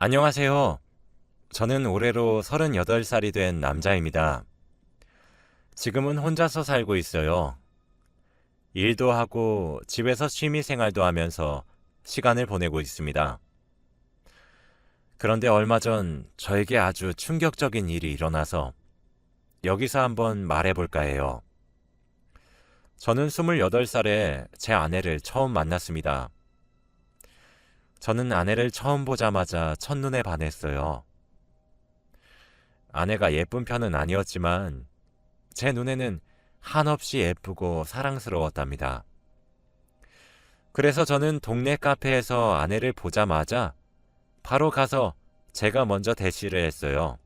안녕하세요. 저는 올해로 38살이 된 남자입니다. 지금은 혼자서 살고 있어요. 일도 하고 집에서 취미 생활도 하면서 시간을 보내고 있습니다. 그런데 얼마 전 저에게 아주 충격적인 일이 일어나서 여기서 한번 말해볼까 해요. 저는 28살에 제 아내를 처음 만났습니다. 저는 아내를 처음 보자마자 첫눈에 반했어요. 아내가 예쁜 편은 아니었지만 제 눈에는 한없이 예쁘고 사랑스러웠답니다. 그래서 저는 동네 카페에서 아내를 보자마자 바로 가서 제가 먼저 대시를 했어요.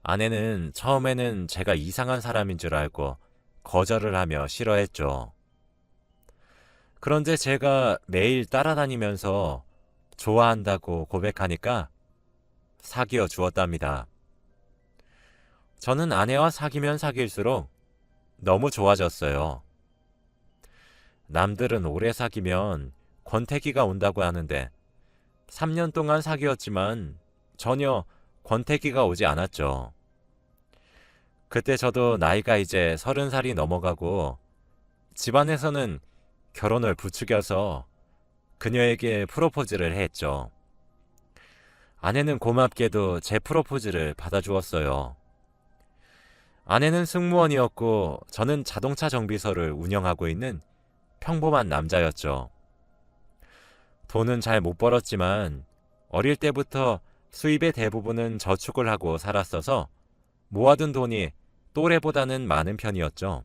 아내는 처음에는 제가 이상한 사람인 줄 알고 거절을 하며 싫어했죠. 그런데 제가 매일 따라다니면서 좋아한다고 고백하니까 사귀어 주었답니다. 저는 아내와 사귀면 사귈수록 너무 좋아졌어요. 남들은 오래 사귀면 권태기가 온다고 하는데 3년 동안 사귀었지만 전혀 권태기가 오지 않았죠. 그때 저도 나이가 이제 30살이 넘어가고 집안에서는 결혼을 부추겨서 그녀에게 프로포즈를 했죠. 아내는 고맙게도 제 프로포즈를 받아주었어요. 아내는 승무원이었고 저는 자동차 정비소를 운영하고 있는 평범한 남자였죠. 돈은 잘 못 벌었지만 어릴 때부터 수입의 대부분은 저축을 하고 살았어서 모아둔 돈이 또래보다는 많은 편이었죠.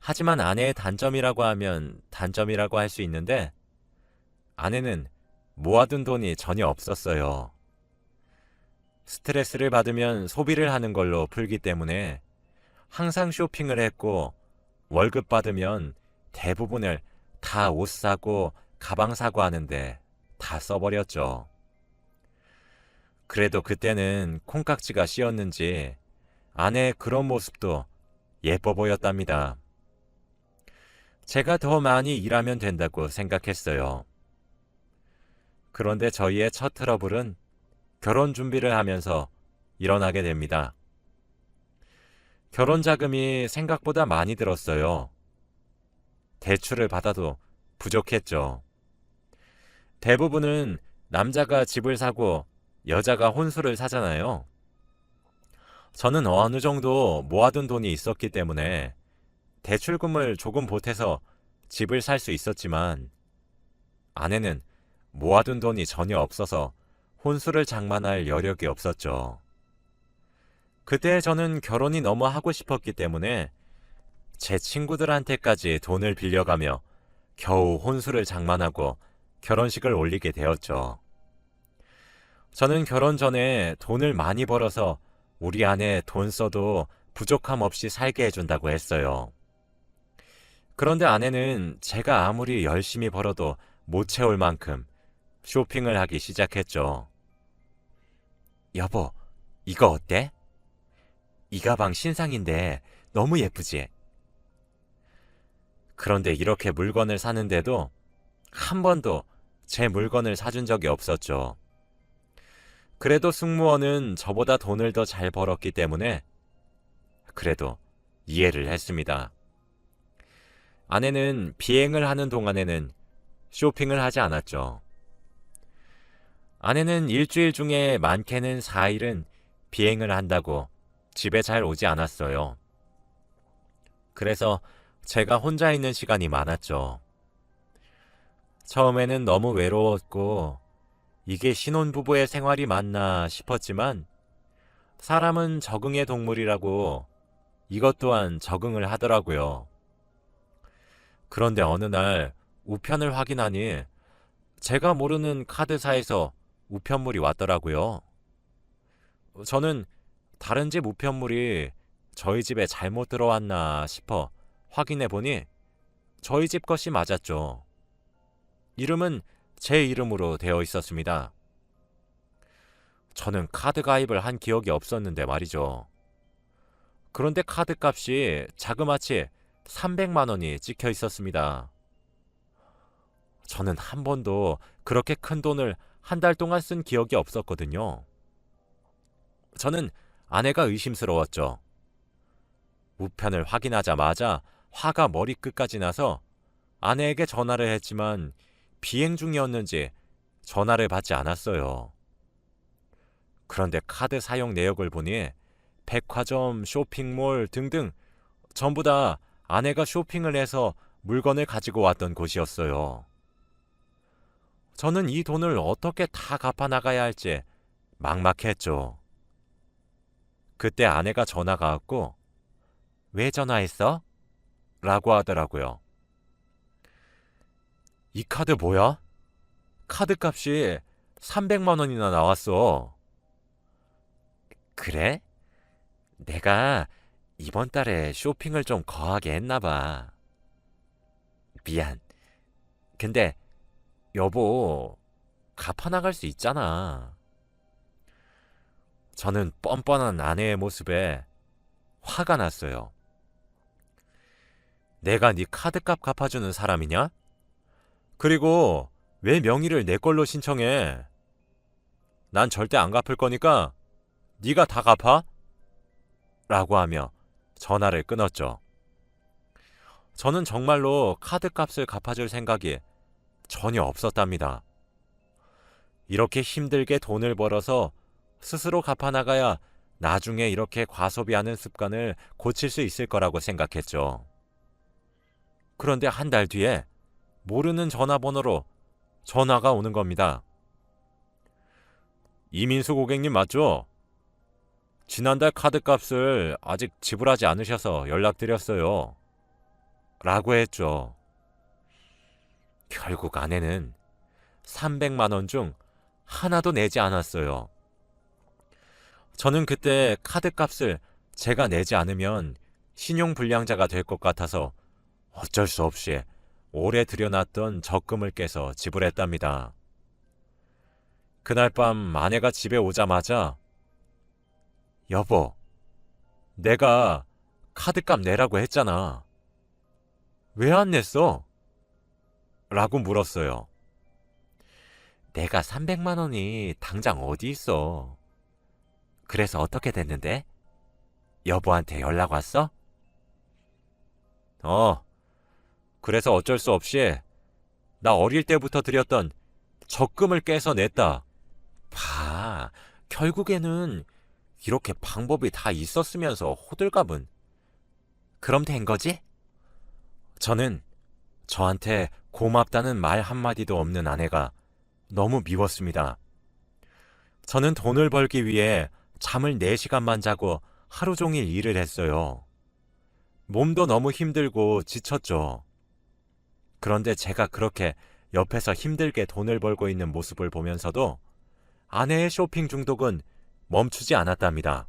하지만 아내의 단점이라고 하면 단점이라고 할 수 있는데 아내는 모아둔 돈이 전혀 없었어요. 스트레스를 받으면 소비를 하는 걸로 풀기 때문에 항상 쇼핑을 했고 월급 받으면 대부분을 다 옷 사고 가방 사고 하는데 다 써버렸죠. 그래도 그때는 콩깍지가 씌었는지 아내의 그런 모습도 예뻐 보였답니다. 제가 더 많이 일하면 된다고 생각했어요. 그런데 저희의 첫 트러블은 결혼 준비를 하면서 일어나게 됩니다. 결혼 자금이 생각보다 많이 들었어요. 대출을 받아도 부족했죠. 대부분은 남자가 집을 사고 여자가 혼수를 사잖아요. 저는 어느 정도 모아둔 돈이 있었기 때문에 대출금을 조금 보태서 집을 살 수 있었지만 아내는 모아둔 돈이 전혀 없어서 혼수를 장만할 여력이 없었죠. 그때 저는 결혼이 너무 하고 싶었기 때문에 제 친구들한테까지 돈을 빌려가며 겨우 혼수를 장만하고 결혼식을 올리게 되었죠. 저는 결혼 전에 돈을 많이 벌어서 우리 아내 돈 써도 부족함 없이 살게 해준다고 했어요. 그런데 아내는 제가 아무리 열심히 벌어도 못 채울 만큼 쇼핑을 하기 시작했죠. 여보, 이거 어때? 이 가방 신상인데 너무 예쁘지? 그런데 이렇게 물건을 사는데도 한 번도 제 물건을 사준 적이 없었죠. 그래도 승무원은 저보다 돈을 더 잘 벌었기 때문에 그래도 이해를 했습니다. 아내는 비행을 하는 동안에는 쇼핑을 하지 않았죠. 아내는 일주일 중에 많게는 4일은 비행을 한다고 집에 잘 오지 않았어요. 그래서 제가 혼자 있는 시간이 많았죠. 처음에는 너무 외로웠고 이게 신혼부부의 생활이 맞나 싶었지만 사람은 적응의 동물이라고 이것 또한 적응을 하더라고요. 그런데 어느 날 우편을 확인하니 제가 모르는 카드사에서 우편물이 왔더라고요. 저는 다른 집 우편물이 저희 집에 잘못 들어왔나 싶어 확인해 보니 저희 집 것이 맞았죠. 이름은 제 이름으로 되어 있었습니다. 저는 카드 가입을 한 기억이 없었는데 말이죠. 그런데 카드 값이 자그마치 300만 원이 찍혀 있었습니다. 저는 한 번도 그렇게 큰 돈을 한 달 동안 쓴 기억이 없었거든요. 저는 아내가 의심스러웠죠. 우편을 확인하자마자 화가 머리끝까지 나서 아내에게 전화를 했지만 비행 중이었는지 전화를 받지 않았어요. 그런데 카드 사용 내역을 보니 백화점, 쇼핑몰 등등 전부 다 아내가 쇼핑을 해서 물건을 가지고 왔던 곳이었어요. 저는 이 돈을 어떻게 다 갚아 나가야 할지 막막했죠. 그때 아내가 전화가 왔고, 왜 전화했어? 라고 하더라고요. 이 카드 뭐야? 카드 값이 300만 원이나 나왔어. 그래? 내가 이번 달에 쇼핑을 좀 거하게 했나 봐. 미안. 근데 여보, 갚아 나갈 수 있잖아. 저는 뻔뻔한 아내의 모습에 화가 났어요. 내가 네 카드값 갚아주는 사람이냐? 그리고 왜 명의를 내 걸로 신청해? 난 절대 안 갚을 거니까 네가 다 갚아? 라고 하며 전화를 끊었죠. 저는 정말로 카드값을 갚아줄 생각이 전혀 없었답니다. 이렇게 힘들게 돈을 벌어서 스스로 갚아나가야 나중에 이렇게 과소비하는 습관을 고칠 수 있을 거라고 생각했죠. 그런데 한 달 뒤에 모르는 전화번호로 전화가 오는 겁니다. 이민수 고객님 맞죠? 지난달 카드값을 아직 지불하지 않으셔서 연락드렸어요. 라고 했죠. 결국 아내는 300만 원 중 하나도 내지 않았어요. 저는 그때 카드값을 제가 내지 않으면 신용불량자가 될 것 같아서 어쩔 수 없이 오래 들여놨던 적금을 깨서 지불했답니다. 그날 밤 아내가 집에 오자마자 여보, 내가 카드값 내라고 했잖아. 왜 안 냈어? 라고 물었어요. 내가 300만 원이 당장 어디 있어? 그래서 어떻게 됐는데? 여보한테 연락 왔어? 그래서 어쩔 수 없이 나 어릴 때부터 드렸던 적금을 깨서 냈다. 봐, 결국에는 이렇게 방법이 다 있었으면서 호들갑은. 그럼 된 거지? 저는 저한테 고맙다는 말 한마디도 없는 아내가 너무 미웠습니다. 저는 돈을 벌기 위해 잠을 4시간만 자고 하루 종일 일을 했어요. 몸도 너무 힘들고 지쳤죠. 그런데 제가 그렇게 옆에서 힘들게 돈을 벌고 있는 모습을 보면서도 아내의 쇼핑 중독은 멈추지 않았답니다.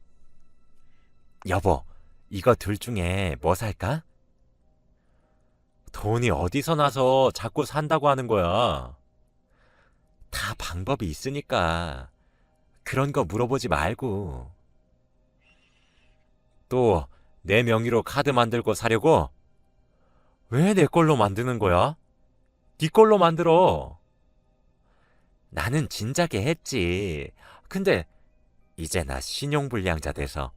여보, 이거 둘 중에 뭐 살까? 돈이 어디서 나서 자꾸 산다고 하는 거야. 다 방법이 있으니까 그런 거 물어보지 말고. 또 내 명의로 카드 만들고 사려고? 왜 내 걸로 만드는 거야? 네 걸로 만들어. 나는 진작에 했지. 근데 이제 나 신용불량자 돼서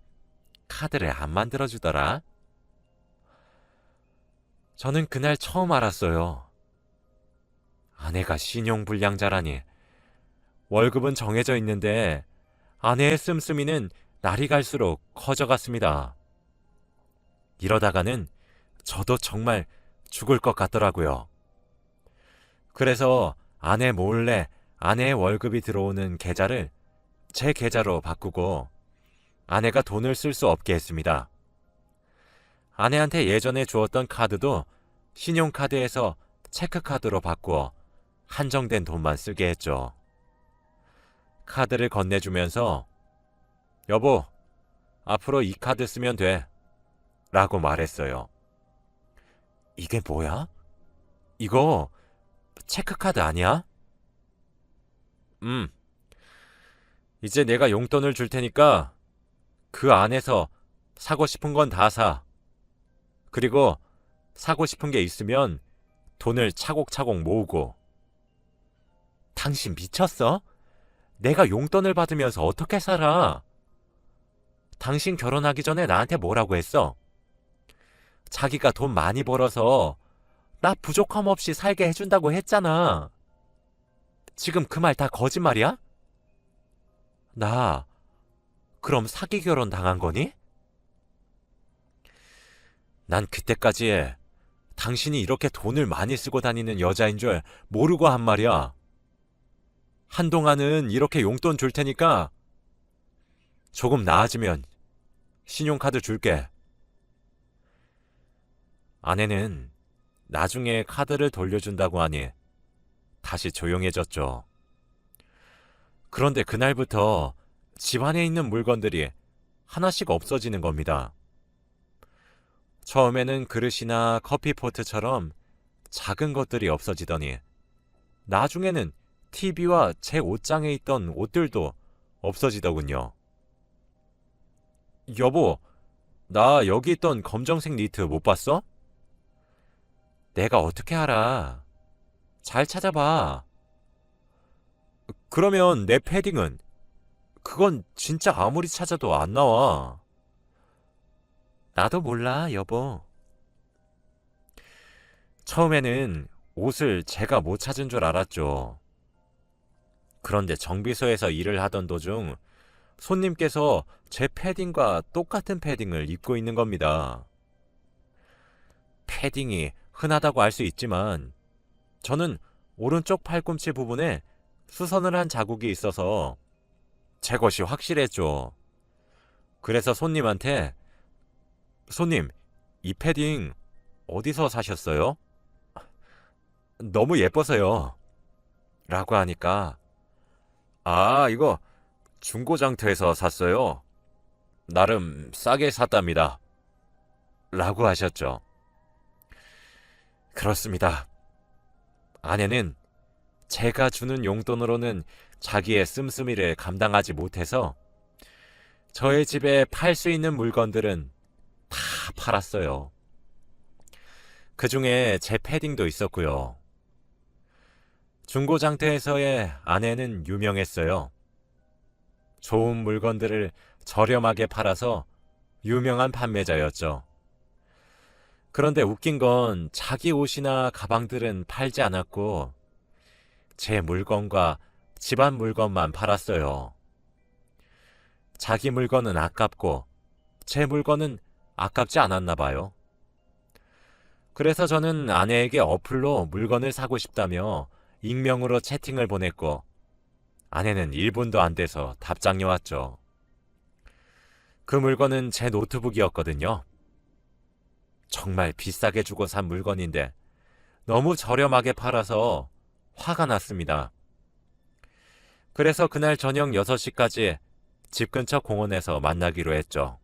카드를 안 만들어주더라. 저는 그날 처음 알았어요. 아내가 신용불량자라니. 월급은 정해져 있는데 아내의 씀씀이는 날이 갈수록 커져갔습니다. 이러다가는 저도 정말 죽을 것 같더라고요. 그래서 아내 몰래 아내의 월급이 들어오는 계좌를 제 계좌로 바꾸고 아내가 돈을 쓸 수 없게 했습니다. 아내한테 예전에 주었던 카드도 신용카드에서 체크카드로 바꾸어 한정된 돈만 쓰게 했죠. 카드를 건네주면서 여보, 앞으로 이 카드 쓰면 돼. 라고 말했어요. 이게 뭐야? 이거 체크카드 아니야? 이제 내가 용돈을 줄 테니까 그 안에서 사고 싶은 건 다 사. 그리고 사고 싶은 게 있으면 돈을 차곡차곡 모으고 당신 미쳤어? 내가 용돈을 받으면서 어떻게 살아? 당신 결혼하기 전에 나한테 뭐라고 했어? 자기가 돈 많이 벌어서 나 부족함 없이 살게 해준다고 했잖아. 지금 그 말 다 거짓말이야? 나 그럼 사기 결혼 당한 거니? 난 그때까지 당신이 이렇게 돈을 많이 쓰고 다니는 여자인 줄 모르고 한 말이야. 한동안은 이렇게 용돈 줄 테니까 조금 나아지면 신용카드 줄게. 아내는 나중에 카드를 돌려준다고 하니 다시 조용해졌죠. 그런데 그날부터 집안에 있는 물건들이 하나씩 없어지는 겁니다. 처음에는 그릇이나 커피포트처럼 작은 것들이 없어지더니 나중에는 TV와 제 옷장에 있던 옷들도 없어지더군요. 여보, 나 여기 있던 검정색 니트 못 봤어? 내가 어떻게 알아? 잘 찾아봐. 그러면 내 패딩은? 그건 진짜 아무리 찾아도 안 나와. 나도 몰라, 여보. 처음에는 옷을 제가 못 찾은 줄 알았죠. 그런데 정비소에서 일을 하던 도중 손님께서 제 패딩과 똑같은 패딩을 입고 있는 겁니다. 패딩이 흔하다고 할 수 있지만 저는 오른쪽 팔꿈치 부분에 수선을 한 자국이 있어서 제 것이 확실했죠. 그래서 손님한테 손님, 이 패딩 어디서 사셨어요? 너무 예뻐서요. 라고 하니까 이거 중고장터에서 샀어요. 나름 싸게 샀답니다. 라고 하셨죠. 그렇습니다. 아내는 제가 주는 용돈으로는 자기의 씀씀이를 감당하지 못해서 저의 집에 팔 수 있는 물건들은 다 팔았어요. 그 중에 제 패딩도 있었고요. 중고장터에서의 아내는 유명했어요. 좋은 물건들을 저렴하게 팔아서 유명한 판매자였죠. 그런데 웃긴 건 자기 옷이나 가방들은 팔지 않았고 제 물건과 집안 물건만 팔았어요. 자기 물건은 아깝고 제 물건은 아깝지 않았나 봐요. 그래서 저는 아내에게 어플로 물건을 사고 싶다며 익명으로 채팅을 보냈고 아내는 1분도 안 돼서 답장이 왔죠. 그 물건은 제 노트북이었거든요. 정말 비싸게 주고 산 물건인데 너무 저렴하게 팔아서 화가 났습니다. 그래서 그날 저녁 6시까지 집 근처 공원에서 만나기로 했죠.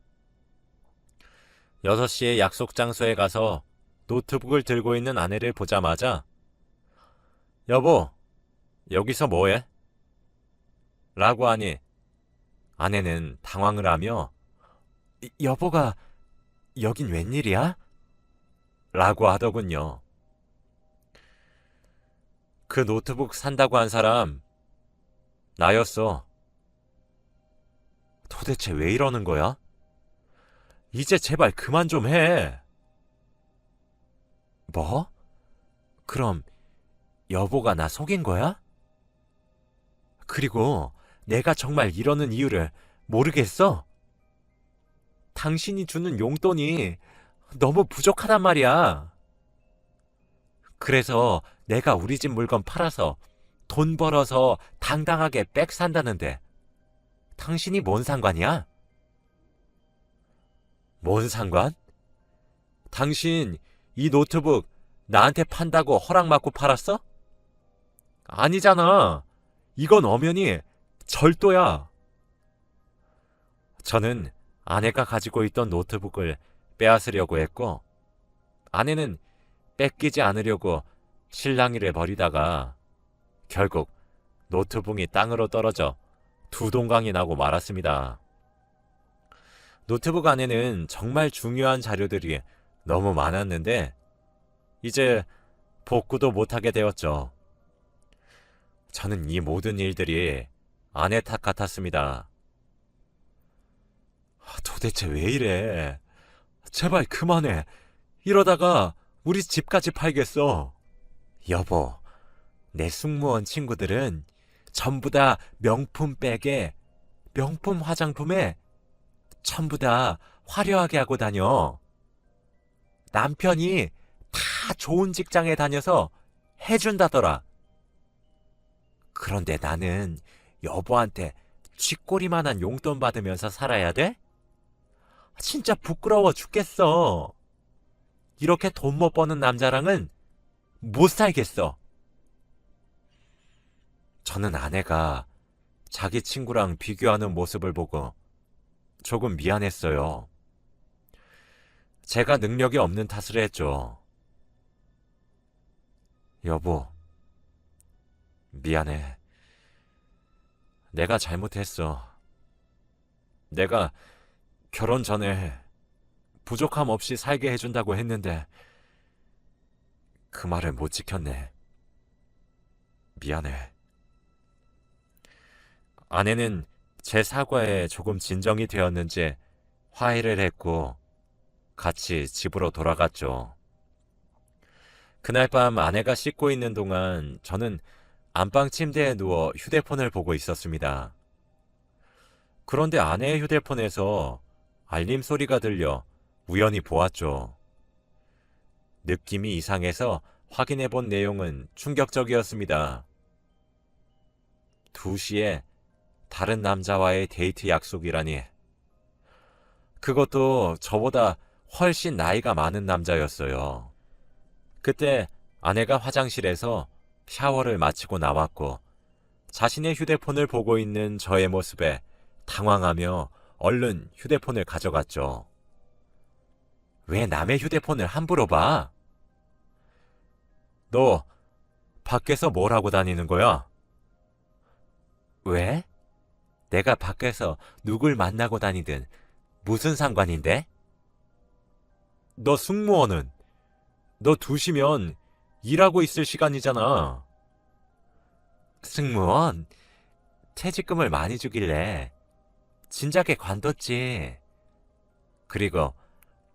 6시에 약속 장소에 가서 노트북을 들고 있는 아내를 보자마자 여보, 여기서 뭐해? 라고 하니 아내는 당황을 하며 여보가 여긴 웬일이야? 라고 하더군요. 그 노트북 산다고 한 사람 나였어. 도대체 왜 이러는 거야? 이제 제발 그만 좀 해. 뭐? 그럼 여보가 나 속인 거야? 그리고 내가 정말 이러는 이유를 모르겠어? 당신이 주는 용돈이 너무 부족하단 말이야. 그래서 내가 우리 집 물건 팔아서 돈 벌어서 당당하게 백 산다는데 당신이 뭔 상관이야? 뭔 상관? 당신 이 노트북 나한테 판다고 허락받고 팔았어? 아니잖아. 이건 엄연히 절도야. 저는 아내가 가지고 있던 노트북을 빼앗으려고 했고 아내는 뺏기지 않으려고 실랑이를 벌이다가 결국 노트북이 땅으로 떨어져 두 동강이 나고 말았습니다. 노트북 안에는 정말 중요한 자료들이 너무 많았는데 이제 복구도 못하게 되었죠. 저는 이 모든 일들이 아내 탓 같았습니다. 도대체 왜 이래? 제발 그만해. 이러다가 우리 집까지 팔겠어. 여보, 내 승무원 친구들은 전부 다 명품 백에, 명품 화장품에 전부 다 화려하게 하고 다녀. 남편이 다 좋은 직장에 다녀서 해준다더라. 그런데 나는 여보한테 쥐꼬리만한 용돈 받으면서 살아야 돼? 진짜 부끄러워 죽겠어. 이렇게 돈 못 버는 남자랑은 못 살겠어. 저는 아내가 자기 친구랑 비교하는 모습을 보고 조금 미안했어요. 제가 능력이 없는 탓을 했죠. 여보, 미안해. 내가 잘못했어. 내가 결혼 전에 부족함 없이 살게 해준다고 했는데 그 말을 못 지켰네. 미안해. 아내는 제 사과에 조금 진정이 되었는지 화해를 했고 같이 집으로 돌아갔죠. 그날 밤 아내가 씻고 있는 동안 저는 안방 침대에 누워 휴대폰을 보고 있었습니다. 그런데 아내의 휴대폰에서 알림 소리가 들려 우연히 보았죠. 느낌이 이상해서 확인해 본 내용은 충격적이었습니다. 2시에 다른 남자와의 데이트 약속이라니. 그것도 저보다 훨씬 나이가 많은 남자였어요. 그때 아내가 화장실에서 샤워를 마치고 나왔고 자신의 휴대폰을 보고 있는 저의 모습에 당황하며 얼른 휴대폰을 가져갔죠. 왜 남의 휴대폰을 함부로 봐? 너 밖에서 뭘 하고 다니는 거야? 왜? 내가 밖에서 누굴 만나고 다니든 무슨 상관인데? 너 승무원은? 너 2시면 일하고 있을 시간이잖아. 승무원? 퇴직금을 많이 주길래 진작에 관뒀지. 그리고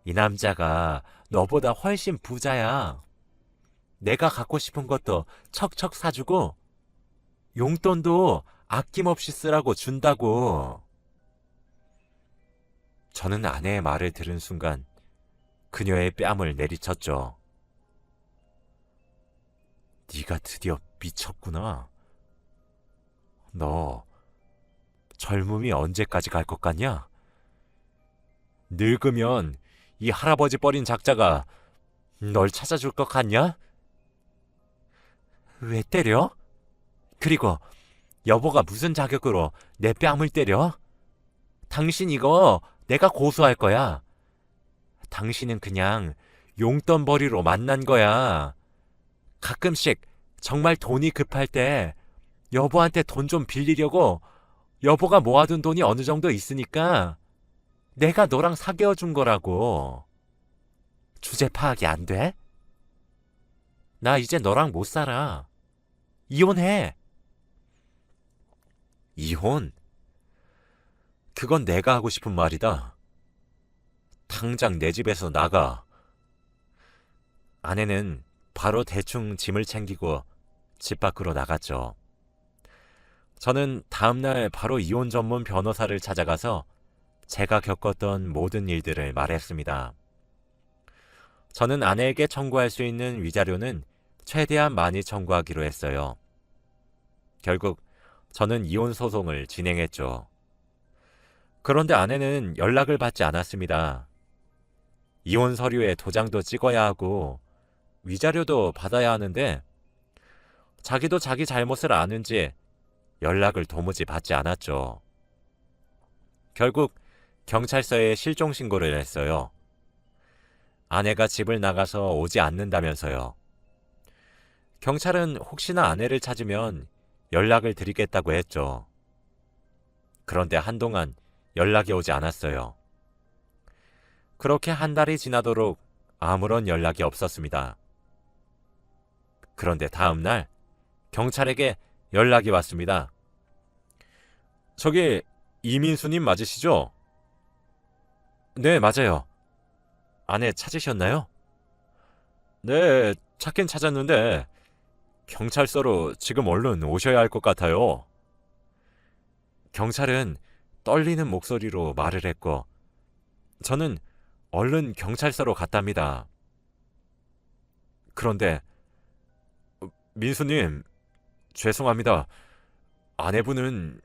이 남자가 너보다 훨씬 부자야. 내가 갖고 싶은 것도 척척 사주고 용돈도 아낌없이 쓰라고 준다고. 저는 아내의 말을 들은 순간 그녀의 뺨을 내리쳤죠. 네가 드디어 미쳤구나. 너 젊음이 언제까지 갈 것 같냐? 늙으면 이 할아버지 뻘인 작자가 널 찾아줄 것 같냐? 왜 때려? 그리고 여보가 무슨 자격으로 내 뺨을 때려? 당신 이거 내가 고소할 거야. 당신은 그냥 용돈벌이로 만난 거야. 가끔씩 정말 돈이 급할 때 여보한테 돈 좀 빌리려고 여보가 모아둔 돈이 어느 정도 있으니까 내가 너랑 사귀어 준 거라고. 주제 파악이 안 돼? 나 이제 너랑 못 살아. 이혼해. 이혼? 그건 내가 하고 싶은 말이다. 당장 내 집에서 나가. 아내는 바로 대충 짐을 챙기고 집 밖으로 나갔죠. 저는 다음날 바로 이혼 전문 변호사를 찾아가서 제가 겪었던 모든 일들을 말했습니다. 저는 아내에게 청구할 수 있는 위자료는 최대한 많이 청구하기로 했어요. 결국 저는 이혼 소송을 진행했죠. 그런데 아내는 연락을 받지 않았습니다. 이혼 서류에 도장도 찍어야 하고 위자료도 받아야 하는데 자기도 자기 잘못을 아는지 연락을 도무지 받지 않았죠. 결국 경찰서에 실종 신고를 했어요. 아내가 집을 나가서 오지 않는다면서요. 경찰은 혹시나 아내를 찾으면 연락을 드리겠다고 했죠. 그런데 한동안 연락이 오지 않았어요. 그렇게 한 달이 지나도록 아무런 연락이 없었습니다. 그런데 다음 날 경찰에게 연락이 왔습니다. 저기 이민수님 맞으시죠? 네, 맞아요. 아내 찾으셨나요? 네, 찾긴 찾았는데 경찰서로 지금 얼른 오셔야 할 것 같아요. 경찰은 떨리는 목소리로 말을 했고 저는 얼른 경찰서로 갔답니다. 그런데 민수님, 죄송합니다. 아내분은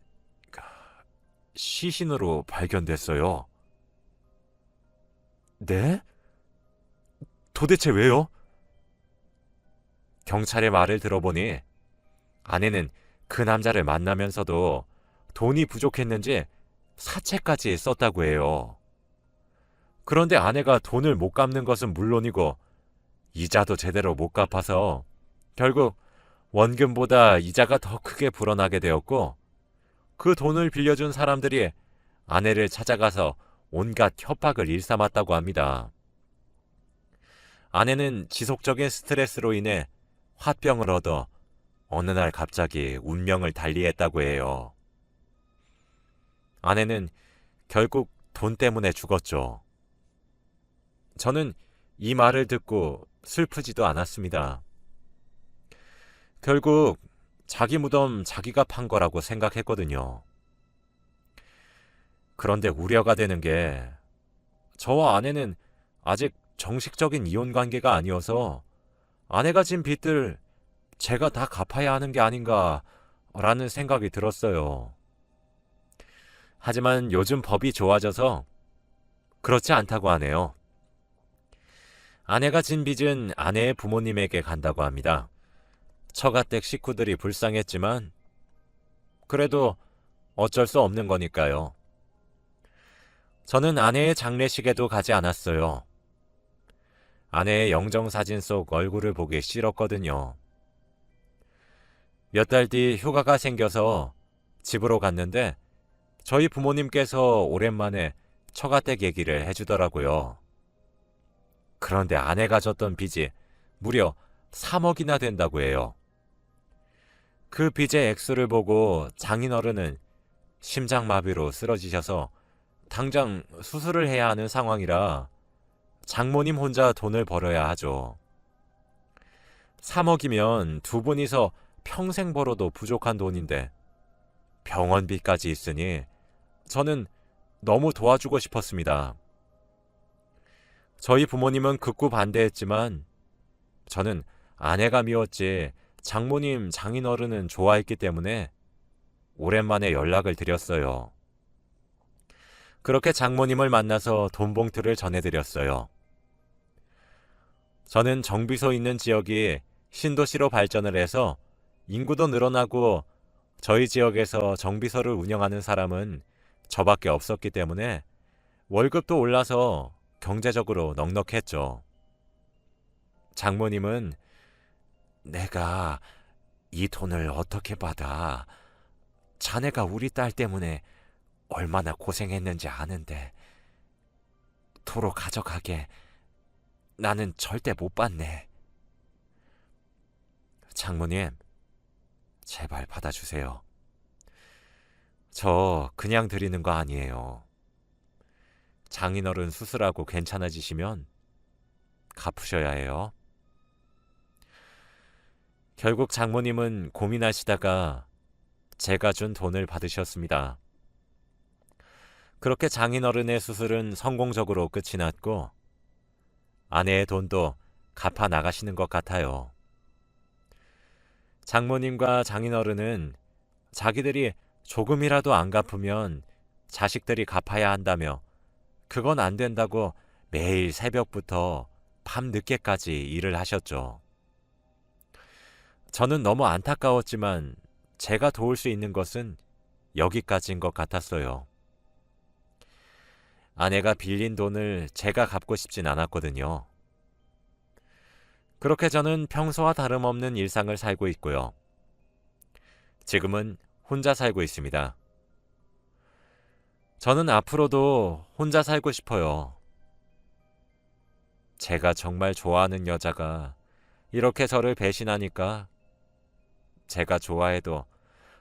시신으로 발견됐어요. 네? 도대체 왜요? 경찰의 말을 들어보니 아내는 그 남자를 만나면서도 돈이 부족했는지 사채까지 썼다고 해요. 그런데 아내가 돈을 못 갚는 것은 물론이고 이자도 제대로 못 갚아서 결국 원금보다 이자가 더 크게 불어나게 되었고 그 돈을 빌려준 사람들이 아내를 찾아가서 온갖 협박을 일삼았다고 합니다. 아내는 지속적인 스트레스로 인해 화병을 얻어 어느 날 갑자기 운명을 달리했다고 해요. 아내는 결국 돈 때문에 죽었죠. 저는 이 말을 듣고 슬프지도 않았습니다. 결국 자기 무덤 자기가 판 거라고 생각했거든요. 그런데 우려가 되는 게 저와 아내는 아직 정식적인 이혼 관계가 아니어서 아내가 진 빚들 제가 다 갚아야 하는 게 아닌가라는 생각이 들었어요. 하지만 요즘 법이 좋아져서 그렇지 않다고 하네요. 아내가 진 빚은 아내의 부모님에게 간다고 합니다. 처가댁 식구들이 불쌍했지만 그래도 어쩔 수 없는 거니까요. 저는 아내의 장례식에도 가지 않았어요. 아내의 영정사진 속 얼굴을 보기 싫었거든요. 몇 달 뒤 휴가가 생겨서 집으로 갔는데 저희 부모님께서 오랜만에 처가댁 얘기를 해주더라고요. 그런데 아내가 졌던 빚이 무려 3억이나 된다고 해요. 그 빚의 액수를 보고 장인어른은 심장마비로 쓰러지셔서 당장 수술을 해야 하는 상황이라 장모님 혼자 돈을 벌어야 하죠. 3억이면 두 분이서 평생 벌어도 부족한 돈인데 병원비까지 있으니 저는 너무 도와주고 싶었습니다. 저희 부모님은 극구 반대했지만 저는 아내가 미웠지 장모님, 장인어른은 좋아했기 때문에 오랜만에 연락을 드렸어요. 그렇게 장모님을 만나서 돈 봉투를 전해드렸어요. 저는 정비소 있는 지역이 신도시로 발전을 해서 인구도 늘어나고 저희 지역에서 정비소를 운영하는 사람은 저밖에 없었기 때문에 월급도 올라서 경제적으로 넉넉했죠. 장모님은 내가 이 돈을 어떻게 받아? 자네가 우리 딸 때문에 얼마나 고생했는지 아는데 도로 가져가게 나는 절대 못 받네. 장모님, 제발 받아주세요. 저 그냥 드리는 거 아니에요. 장인어른 수술하고 괜찮아지시면 갚으셔야 해요. 결국 장모님은 고민하시다가 제가 준 돈을 받으셨습니다. 그렇게 장인어른의 수술은 성공적으로 끝이 났고 아내의 돈도 갚아 나가시는 것 같아요. 장모님과 장인어른은 자기들이 조금이라도 안 갚으면 자식들이 갚아야 한다며 그건 안 된다고 매일 새벽부터 밤 늦게까지 일을 하셨죠. 저는 너무 안타까웠지만 제가 도울 수 있는 것은 여기까지인 것 같았어요. 아내가 빌린 돈을 제가 갚고 싶진 않았거든요. 그렇게 저는 평소와 다름없는 일상을 살고 있고요. 지금은 혼자 살고 있습니다. 저는 앞으로도 혼자 살고 싶어요. 제가 정말 좋아하는 여자가 이렇게 저를 배신하니까 제가 좋아해도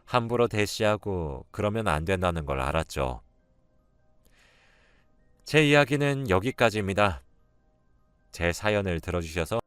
함부로 대시하고 그러면 안 된다는 걸 알았죠. 제 이야기는 여기까지입니다. 제 사연을 들어주셔서